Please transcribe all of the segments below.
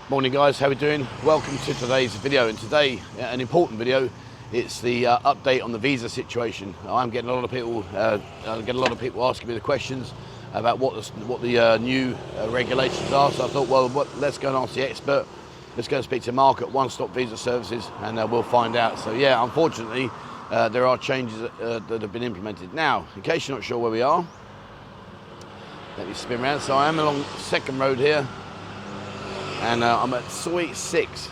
Morning guys, how we doing? Welcome to today's video, and today an important video. It's the update on the visa situation. I'm getting a lot of people asking me the questions about what the new regulations are. So I thought, well, let's go and ask the expert. Let's go and speak to Mark at One Stop Visa Services, and we'll find out. So yeah, unfortunately, there are changes that have been implemented. Now, in case you're not sure where we are, let me spin around. So I am along Second Road here, and I'm at Soi 6.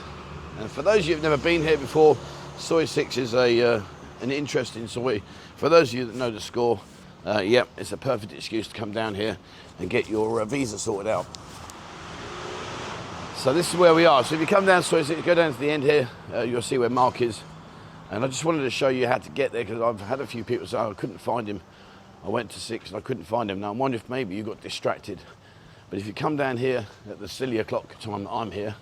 And for those of you who've never been here before, Soi 6 is an interesting soi. For those of you that know the score, yep, it's a perfect excuse to come down here and get your visa sorted out. So this is where we are. So if you come down Soi 6, go down to the end here, you'll see where Mark is. And I just wanted to show you how to get there, because I've had a few people say, I couldn't find him. I went to 6 and I couldn't find him. Now I'm wondering if maybe you got distracted. But if you come down here at the silly o'clock time that I'm here,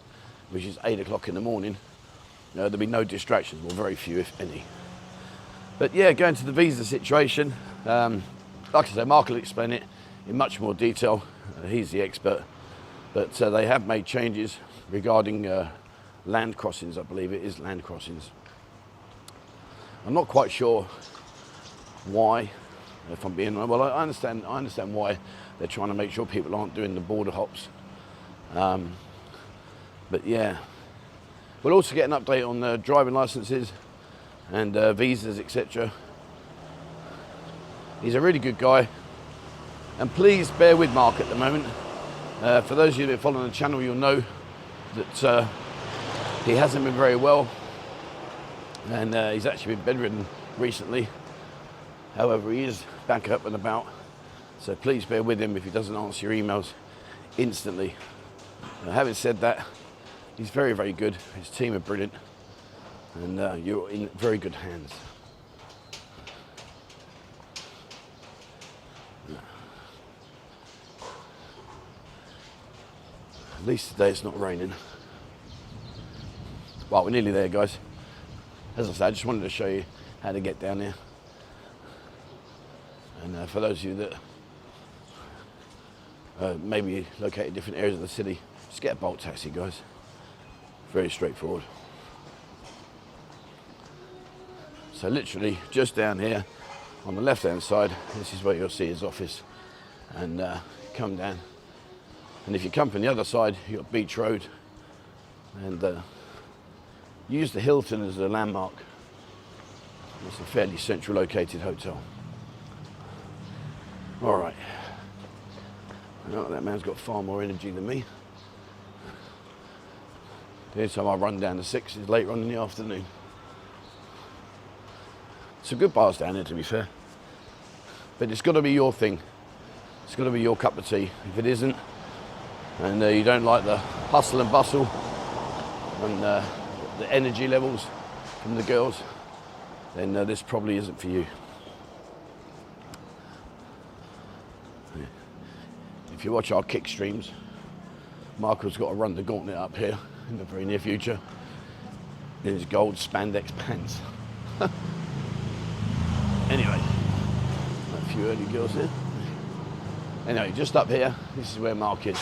which is 8 o'clock in the morning, there'll be no distractions, or very few, if any. But yeah, going to the visa situation, like I say, Mark will explain it in much more detail. He's the expert. But they have made changes regarding land crossings. I believe it is land crossings. I'm not quite sure why, if I'm being honest. Well, I understand why they're trying to make sure people aren't doing the border hops. But yeah, we'll also get an update on driving licenses and visas, etc. He's a really good guy, and please bear with Mark at the moment. For those of you that are following the channel, you'll know that he hasn't been very well, and he's actually been bedridden recently. However, he is back up and about, so please bear with him if he doesn't answer your emails instantly. Having said that, he's very, very good. His team are brilliant, and you're in very good hands. At least today it's not raining. Well, we're nearly there, guys. As I said, I just wanted to show you how to get down there. And for those of you that maybe located in different areas of the city, just get a Bolt taxi, guys. Very straightforward. So literally just down here on the left hand side, this is where you'll see his office. And come down. And if you come from the other side, you've got Beach Road, and use the Hilton as a landmark. It's a fairly central located hotel. All right. Oh, that man's got far more energy than me. The only time I run down to 6 is later on in the afternoon. It's a good bars down here, to be fair. But it's got to be your thing. It's got to be your cup of tea. If it isn't, and you don't like the hustle and bustle and the energy levels from the girls, then this probably isn't for you. If you watch our kick streams, Marco's got to run the gauntlet up here in the very near future in his gold spandex pants. Anyway, a few early girls here. Anyway, just up here, this is where Mark is.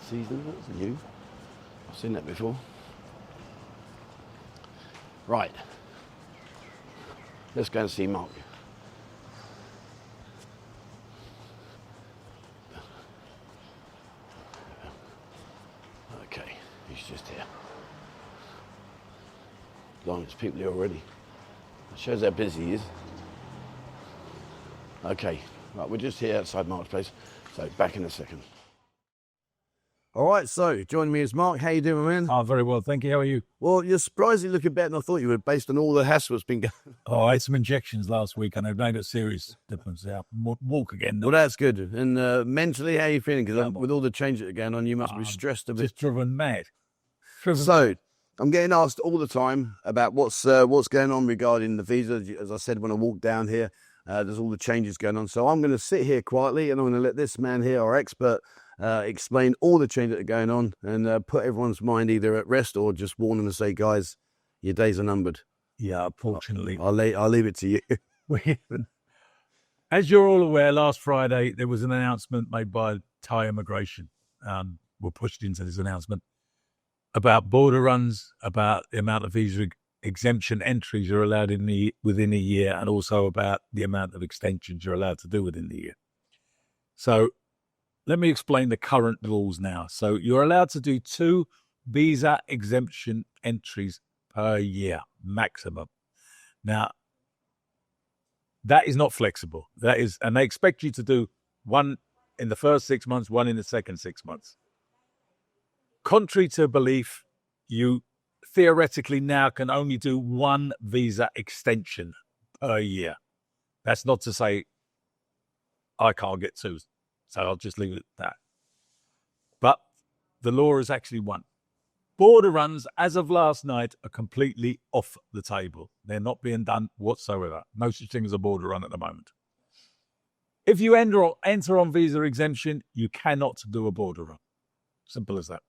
Season, that's new. I've seen that before. Right, let's go and see Mark. Okay, he's just here. As long as people here already. That shows how busy he is. Okay, right, we're just here outside Mark's place, so back in a second. All right, so joining me is Mark. How you doing, man? Oh, very well, thank you. How are you? Well, you're surprisingly looking better than I thought you would, based on all the hassle that's been going on. Oh, I had some injections last week and they've made a serious difference. I walk again. Well, that's good. And mentally, how are you feeling? Because with all the changes that are going on, you must be stressed a bit. Just driven mad. So, I'm getting asked all the time about what's going on regarding the visa. As I said, when I walk down here, there's all the changes going on. So I'm going to sit here quietly, and I'm going to let this man here, our expert, explain all the changes that are going on, and put everyone's mind either at rest or just warn them and say, guys, your days are numbered. Yeah, unfortunately. I'll leave it to you. As you're all aware, last Friday, there was an announcement made by Thai immigration. We're pushed into this announcement about border runs, about the amount of visa exemption entries you're allowed within a year, and also about the amount of extensions you're allowed to do within the year. So let me explain the current rules now. So you're allowed to do 2 visa exemption entries per year, maximum. Now, that is not flexible. And they expect you to do 1 in the first 6 months, 1 in the second 6 months. Contrary to belief, you theoretically now can only do 1 visa extension per year. That's not to say I can't get 2, so I'll just leave it at that. But the law is actually 1. Border runs, as of last night, are completely off the table. They're not being done whatsoever. No such thing as a border run at the moment. If you enter on visa exemption, you cannot do a border run. Simple as that.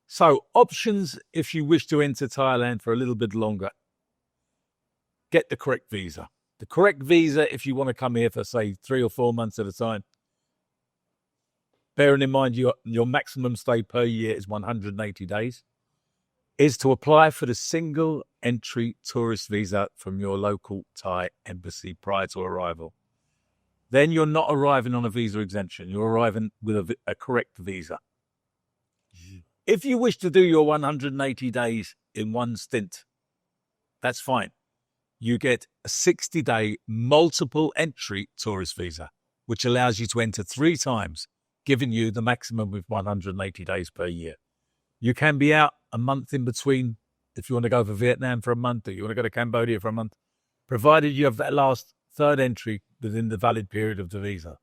So, options if you wish to enter Thailand for a little bit longer. Get the correct visa. The correct visa, if you want to come here for, say, 3 or 4 months at a time, bearing in mind your maximum stay per year is 180 days, is to apply for the single entry tourist visa from your local Thai embassy prior to arrival. Then you're not arriving on a visa exemption. You're arriving with a correct visa. If you wish to do your 180 days in one stint, that's fine. You get a 60-day multiple entry tourist visa, which allows you to enter 3 times, giving you the maximum of 180 days per year. You can be out a month in between if you want to go for Vietnam for a month or you want to go to Cambodia for a month, provided you have that last 3rd entry within the valid period of the visa.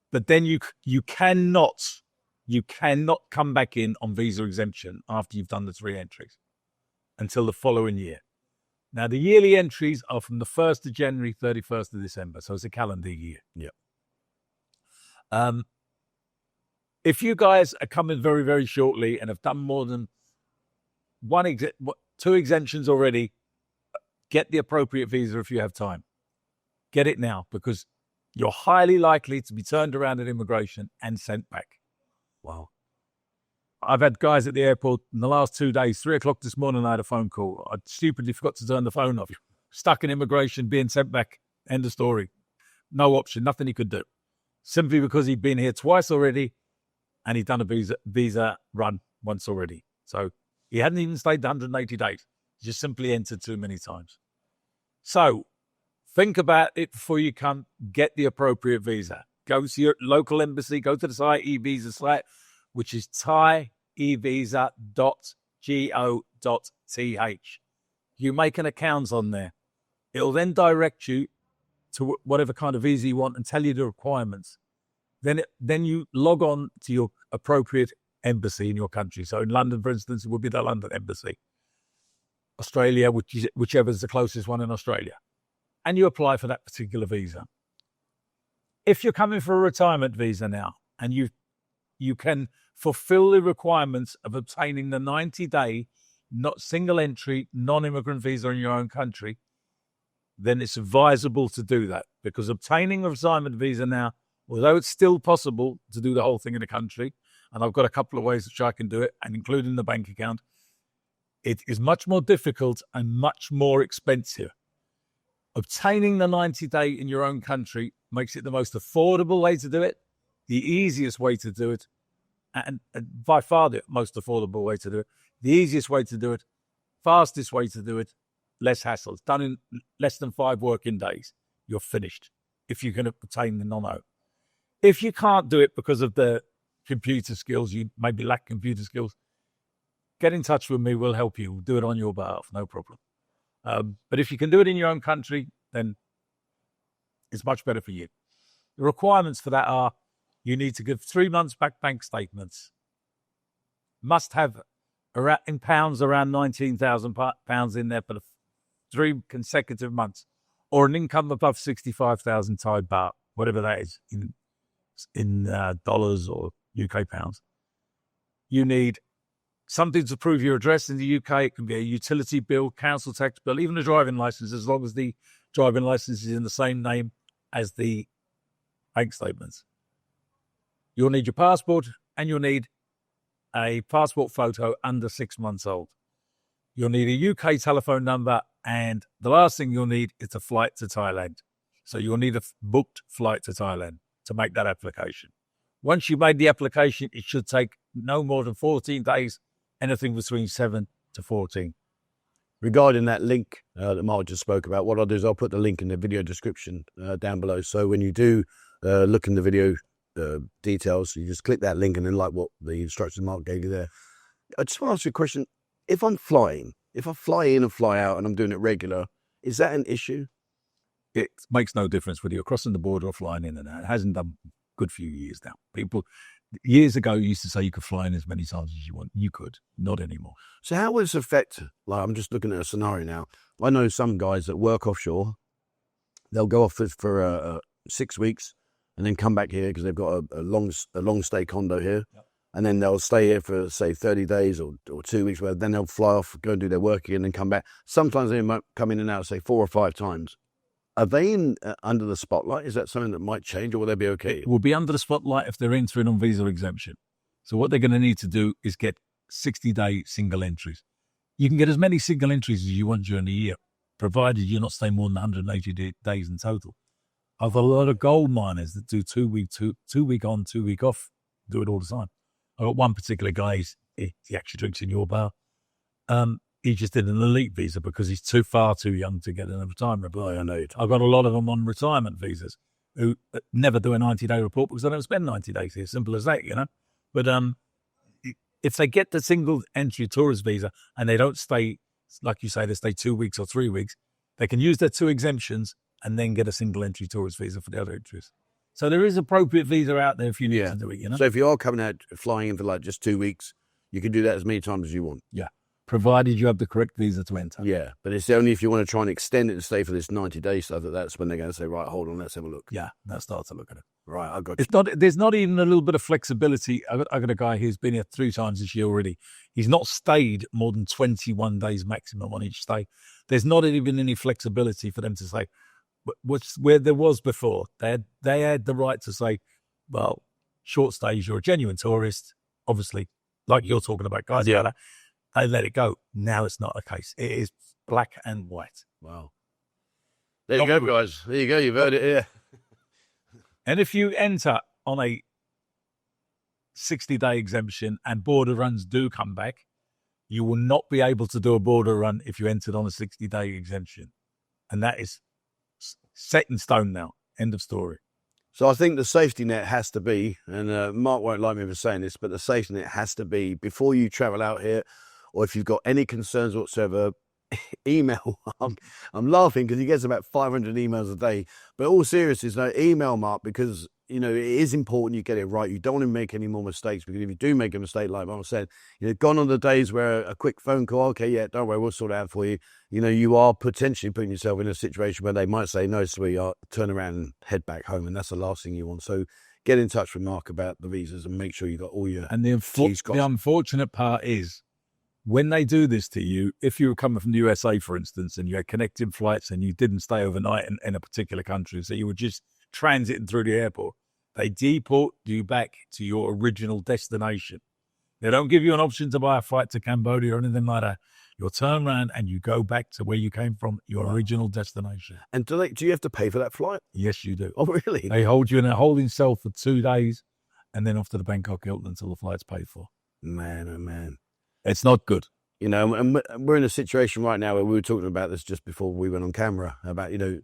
But then you cannot come back in on visa exemption after you've done the 3 entries until the following year. Now, the yearly entries are from the 1st of January, 31st of December, so it's a calendar year. Yeah. If you guys are coming very, very shortly and have done more than 2 exemptions already, get the appropriate visa if you have time. Get it now, because you're highly likely to be turned around at immigration and sent back. Wow. I've had guys at the airport in the last 2 days, 3 o'clock this morning, I had a phone call. I stupidly forgot to turn the phone off. Stuck in immigration, being sent back. End of story. No option, nothing he could do. Simply because he'd been here twice already and he'd done a visa run once already. So he hadn't even stayed the 180 days. He just simply entered too many times. So think about it before you come. Get the appropriate visa. Go to your local embassy. Go to the Thai e-visa site, which is thaievisa.go.th. You make an account on there. It'll then direct you to whatever kind of visa you want and tell you the requirements. Then you log on to your appropriate embassy in your country. So in London, for instance, it would be the London embassy. Australia, whichever is the closest one in Australia. And you apply for that particular visa. If you're coming for a retirement visa now, and you can fulfill the requirements of obtaining the 90-day, not single entry, non-immigrant visa in your own country, then it's advisable to do that, because obtaining a retirement visa now, although it's still possible to do the whole thing in the country, and I've got a couple of ways which I can do it, and including the bank account, it is much more difficult and much more expensive. Obtaining the 90-day in your own country makes it the most affordable way to do it, the easiest way to do it, and by far the most affordable way to do it, the easiest way to do it, fastest way to do it, less hassle. It's done in less than 5 working days. You're finished if you can obtain the non-O. If you can't do it because of the computer skills, you maybe lack computer skills, get in touch with me. We'll help you. We'll do it on your behalf. No problem. But if you can do it in your own country, then it's much better for you. The requirements for that are you need to give 3 months back bank statements. Must have in pounds around £19,000 in there for the 3 consecutive months, or an income above 65,000 Thai baht, whatever that is in dollars or UK pounds. You need something to prove your address in the UK. It can be a utility bill, council tax bill, even a driving license, as long as the driving license is in the same name as the bank statements. You'll need your passport, and you'll need a passport photo under 6 months old. You'll need a UK telephone number, and the last thing you'll need is a flight to Thailand. So you'll need a booked flight to Thailand to make that application. Once you've made the application, it should take no more than 14 days, anything between 7 to 14. Regarding that link that Mark just spoke about, what I'll do is I'll put the link in the video description down below. So when you do look in the video details, you just click that link and then like what the instructions Mark gave you there. I just want to ask you a question. If I'm flying, if I fly in and fly out and I'm doing it regular, is that an issue? It makes no difference whether you're crossing the border or flying in and out. It hasn't done a good few years now. People, years ago, used to say you could fly in as many times as you want. You could, not anymore. So how will this affect, like I'm just looking at a scenario now. I know some guys that work offshore, they'll go off for 6 weeks and then come back here because they've got a long stay condo here. Yep. And then they'll stay here for, say, 30 days or 2 weeks, where then they'll fly off, go and do their work again, and then come back. Sometimes they might come in and out, say, 4 or 5 times. Are they in under the spotlight? Is that something that might change, or will they be okay? It will be under the spotlight if they're entering on visa exemption. So what they're going to need to do is get 60-day single entries. You can get as many single entries as you want during the year, provided you're not staying more than 180 days in total. I've got a lot of gold miners that do 2 week on, 2 week off, do it all the time. I've got one particular guy, he actually drinks in your bar. He just did an elite visa because he's far too young to get in a retirement. Oh, I know. I've got a lot of them on retirement visas who never do a 90-day report because they don't spend 90 days here. Simple as that, you know. But if they get the single entry tourist visa and they don't stay, like you say, they stay 2 weeks or 3 weeks, they can use their 2 exemptions and then get a single entry tourist visa for the other entries. So there is appropriate visa out there if you need to do it, you know. So if you are coming out, flying in for like just 2 weeks, you can do that as many times as you want. Yeah. Provided you have the correct visa to enter. Yeah. But it's only if you want to try and extend it and stay for this 90-day stuff that's when they're going to say, right, hold on, let's have a look. Yeah. They'll start to look at it. Right. I got you. There's not even a little bit of flexibility. I got a guy who's been here 3 times this year already. He's not stayed more than 21 days maximum on each stay. There's not even any flexibility for them to say, where there was before, they had the right to say, well, short stays, you're a genuine tourist, obviously, like you're talking about, guys. Yeah, they let it go. Now it's not the case. It is black and white. Wow. There you go, guys. There you go. You've heard it here. And if you enter on a 60-day exemption and border runs do come back, you will not be able to do a border run if you entered on a 60-day exemption. And that is set in stone now. End of story. So I think the safety net has to be, and Mark won't like me for saying this, but the safety net has to be before you travel out here, or if you've got any concerns whatsoever, email. I'm laughing because he gets about 500 emails a day. But all seriousness, no, email Mark, because you know it is important you get it right. You don't want to make any more mistakes, because if you do make a mistake, like Mark said, you know, gone are the days where a quick phone call, okay, yeah, don't worry, we'll sort it out for you. You know, you are potentially putting yourself in a situation where they might say, no, sweetheart, turn around and head back home, and that's the last thing you want. So get in touch with Mark about the visas and make sure you got all your. And the unfortunate part is, when they do this to you, if you were coming from the USA, for instance, and you had connecting flights and you didn't stay overnight in a particular country, so you were just transiting through the airport, they deport you back to your original destination. They don't give you an option to buy a flight to Cambodia or anything like that. You'll turn around and you go back to where you came from, your original destination. And do you have to pay for that flight? Yes, you do. Oh, really? They hold you in a holding cell for 2 days and then off to the Bangkok Hilton until the flight's paid for. Man, oh man. It's not good. You know, and we're in a situation right now where we were talking about this just before we went on camera about, you know,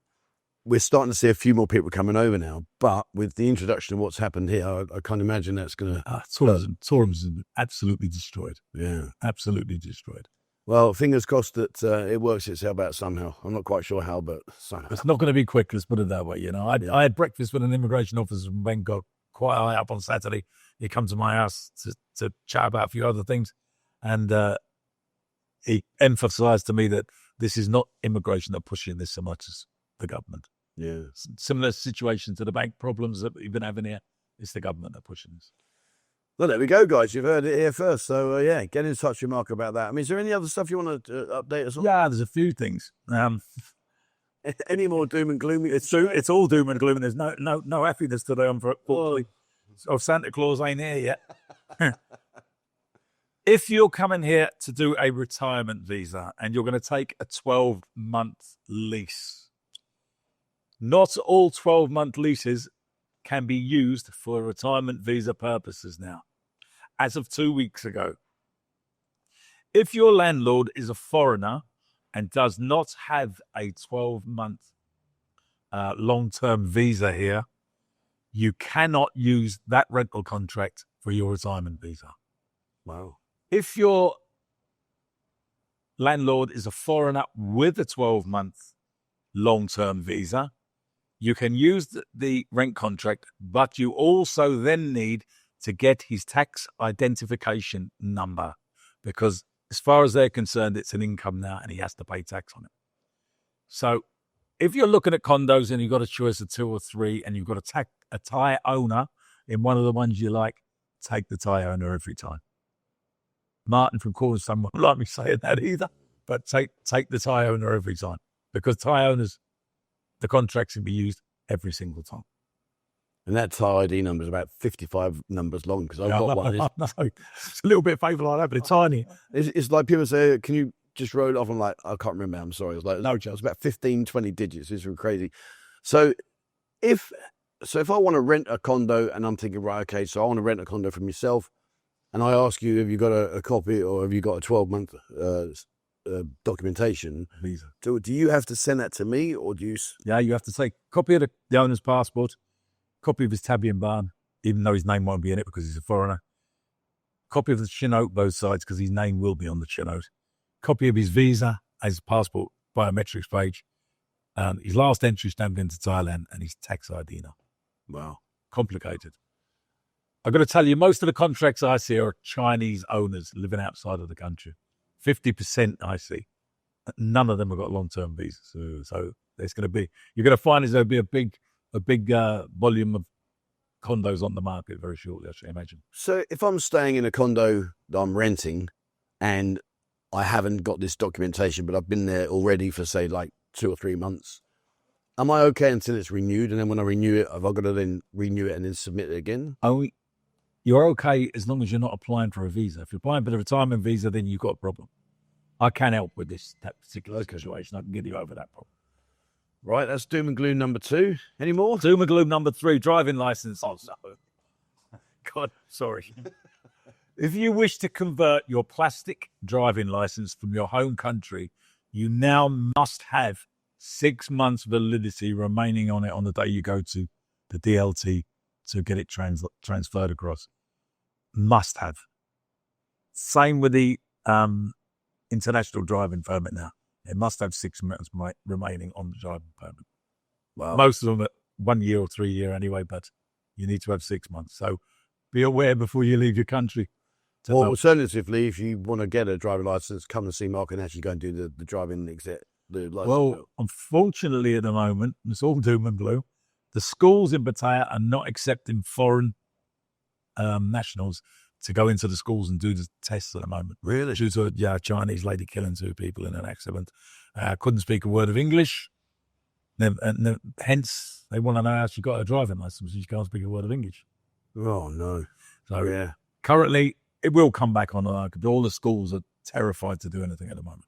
we're starting to see a few more people coming over now, but with the introduction of what's happened here, I can't imagine that's going to... Tourism absolutely destroyed. Yeah. Absolutely destroyed. Well, fingers crossed that it works itself out somehow. I'm not quite sure how, but somehow. It's not going to be quick, let's put it that way. You know, I had breakfast with an immigration officer from Bangkok quite high up on Saturday. He come to my house to chat about a few other things. And he emphasized to me that this is not immigration that pushing this so much as the government. Yeah. Similar situation to the bank problems that we've been having here. It's the government that pushing this. Well, there we go, guys. You've heard it here first. So, yeah, get in touch with Mark about that. I mean, is there any other stuff you want to update us on? Yeah, there's a few things. Any more doom and gloom? It's all doom and gloom. There's no happiness today, unfortunately. Oh, Santa Claus ain't here yet. If you're coming here to do a retirement visa and you're going to take a 12-month lease, not all 12-month leases can be used for retirement visa purposes now, as of 2 weeks ago. If your landlord is a foreigner and does not have a 12-month long-term visa here, you cannot use that rental contract for your retirement visa. Wow. If your landlord is a foreigner with a 12-month long-term visa, you can use the rent contract, but you also then need to get his tax identification number, because as far as they're concerned, it's an income now and he has to pay tax on it. So if you're looking at condos and you've got a choice of 2 or 3 and you've got a Thai owner in one of the ones you like, take the Thai owner every time. Martin from Cornerstone won't like me saying that either, but take the Thai owner every time, because Thai owners, the contracts can be used every single time. And that Thai ID number is about 55 numbers long, because I've got one. No, it's a little bit paper like that, but it's tiny. It's like people say, can you just roll it off? I'm like, I can't remember. I'm sorry. It's like, no, it's about 15, 20 digits. It's crazy. So if I want to rent a condo and I'm thinking, right, okay, so I want to rent a condo from yourself, and I ask you, have you got a copy or have you got a 12-month documentation visa? Do you have to send that to me, or do you? Yeah, you have to take a copy of the owner's passport, copy of his tabby and barn, even though his name won't be in it because he's a foreigner. Copy of the chinote, both sides, because his name will be on the chinote. Copy of his visa, his passport biometrics page, his last entry stamped into Thailand, and his tax ID number. Wow, complicated. I've got to tell you, most of the contracts I see are Chinese owners living outside of the country. 50% I see. None of them have got long-term visas. So there's going to be, you're going to find there'll be a big volume of condos on the market very shortly, I should imagine. So if I'm staying in a condo that I'm renting and I haven't got this documentation, but I've been there already for, say, like 2 or 3 months, am I okay until it's renewed? And then when I renew it, have I got to then renew it and then submit it again? Oh, you're okay as long as you're not applying for a visa. If you're applying for the retirement visa, then you've got a problem. I can help with that particular situation. I can get you over that problem. Right, that's doom and gloom number 2. Any more? Doom and gloom number 3, driving license. Oh, no. God, sorry. If you wish to convert your plastic driving license from your home country, you now must have 6 months validity remaining on it on the day you go to the DLT to get it transferred across. Must have. Same with the international driving permit now. It must have 6 months remaining on the driving permit. Wow. Most of them at 1 year or 3 year anyway, but you need to have 6 months. So be aware before you leave your country. Or alternatively, if you want to get a driving license, come and see Mark and actually go and do the driving exit. Well, unfortunately at the moment, it's all doom and gloom. The schools in Pattaya are not accepting foreign nationals to go into the schools and do the tests at the moment. Really? Due to a Chinese lady killing 2 people in an accident. Couldn't speak a word of English. And hence, they want to know how she got her driving license. She can't speak a word of English. Oh, no. So yeah. Currently, it will come back on. All the schools are terrified to do anything at the moment.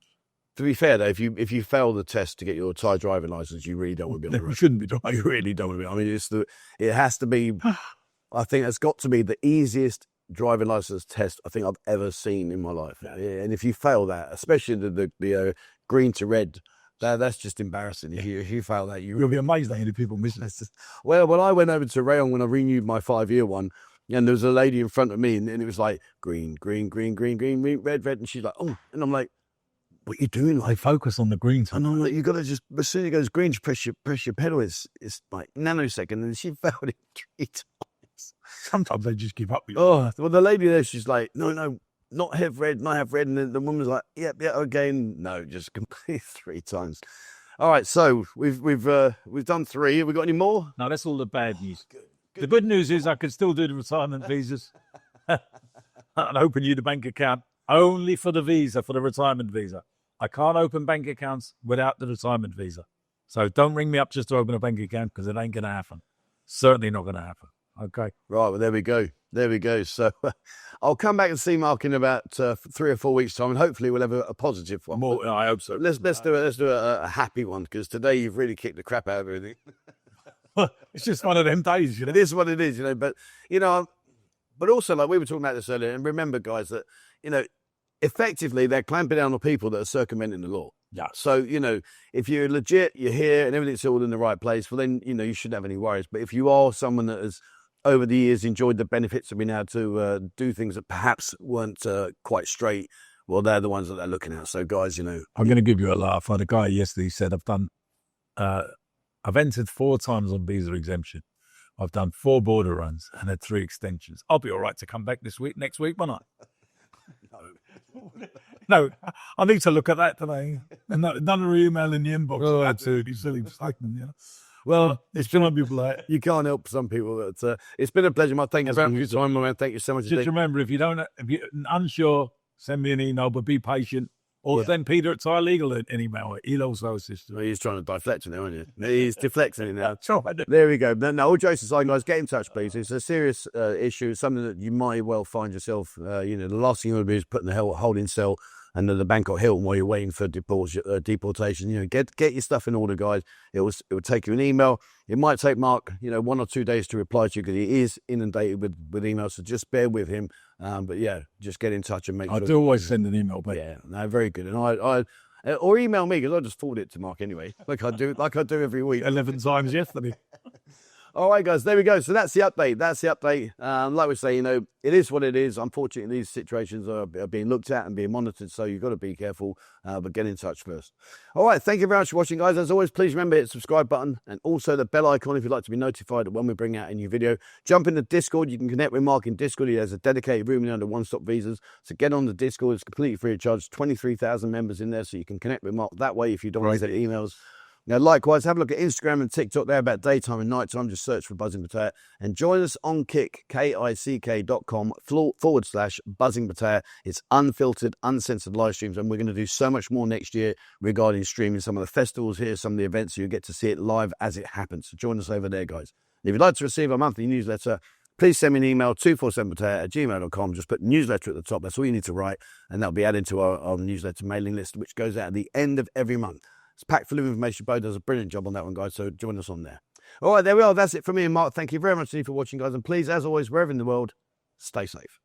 To be fair, though, if you fail the test to get your Thai driving license, you really don't want to be on the road. You shouldn't be driving. You really don't want to be. I mean, it has to be. I think it's got to be the easiest driving license test I think I've ever seen in my life. Yeah, and if you fail that, especially the green to red, that's just embarrassing. If you fail that, you'll be amazed how many people miss it. Well, when I went over to Rayon when I renewed my 5-year one, and there was a lady in front of me, and it was like green, green, green, green, green, red, red, and she's like, oh, and I'm like, what are you doing? Like, focus on the green. And I'm like, you got to just, as soon as it goes green, just press your pedal. It's like nanosecond, and she failed it 3 times. Sometimes they just give up. Oh, well, the lady there, she's like, no, not have red, not have red. And then the woman's like, yeah, again. No, just complete 3 times. All right, so we've done 3. Have we got any more? No, that's all the bad news. Good. The good news is I can still do the retirement visas. and open you the bank account only for the visa, for the retirement visa. I can't open bank accounts without the retirement visa. So don't ring me up just to open a bank account because it ain't going to happen. Certainly not going to happen. Okay. Right, well, there we go. There we go. So I'll come back and see Mark in about 3 or 4 weeks' time, and hopefully we'll have a positive one. More, I hope so. Let's do a happy one, because today you've really kicked the crap out of everything. It's just one of them days, you know. It is what it is, you know. But but also, like we were talking about this earlier, and remember, guys, that effectively they're clamping down on people that are circumventing the law. Yeah. So, if you're legit, you're here and everything's all in the right place, well then, you shouldn't have any worries. But if you are someone that has, over the years, enjoyed the benefits of being able to do things that perhaps weren't quite straight, well, they're the ones that they're looking at. So, guys, I'm going to give you a laugh. I had a guy yesterday said, I've entered 4 times on visa exemption. I've done 4 border runs and had 3 extensions. I'll be all right to come back next week, won't I? No, I need to look at that today. Another email in the inbox. Oh, absolutely silly statement, yeah. Well, it's been on people like you can't help some people. But it's been a pleasure, Mark. Thank you for your time, man. Thank you so much. Just remember, if you're unsure, send me an email, but be patient. Or send Peter at Thai Legal an email. He'll also assist you. Well, he's trying to deflect it now, isn't he? He's deflecting it now. Sure. There we go. No, all jokes aside, guys, get in touch, please. It's a serious issue. It's something that you might well find yourself, the last thing you want to do is put in the holding cell and the Bangkok Hilton while you're waiting for deportation. Get your stuff in order, guys. It will take you an email. It might take Mark, 1 or 2 days to reply to you because he is inundated with emails. So just bear with him. But yeah, just get in touch and make sure. I do always send an email, but yeah, no, very good. And I or email me because I just forward it to Mark anyway, like I do every week. 11 times yesterday. All right, guys, there we go. So that's the update. Like we say, it is what it is. Unfortunately, these situations are being looked at and being monitored, so you've got to be careful, but get in touch first. All right, thank you very much for watching, guys. As always, please remember to hit the subscribe button and also the bell icon if you'd like to be notified when we bring out a new video. Jump into Discord. You can connect with Mark in Discord. He has a dedicated room under One Stop Visas. So get on the Discord. It's completely free of charge. 23,000 members in there, so you can connect with Mark that way if you don't want to get emails. Now, likewise, have a look at Instagram and TikTok. They're about daytime and nighttime. Just search for Buzzin Pattaya and join us on Kick, kick.com/Buzzin Pattaya. It's unfiltered, uncensored live streams, and we're going to do so much more next year regarding streaming some of the festivals here, some of the events, so you get to see it live as it happens. So join us over there, guys. And if you'd like to receive our monthly newsletter, please send me an email, 247pattaya@gmail.com. Just put newsletter at the top. That's all you need to write, and that'll be added to our newsletter mailing list, which goes out at the end of every month. It's packed full of information. Bo does a brilliant job on that one, guys, so join us on there. All right, there we are. That's it from me and Mark. Thank you very much for watching, guys, and please, as always, wherever in the world, stay safe.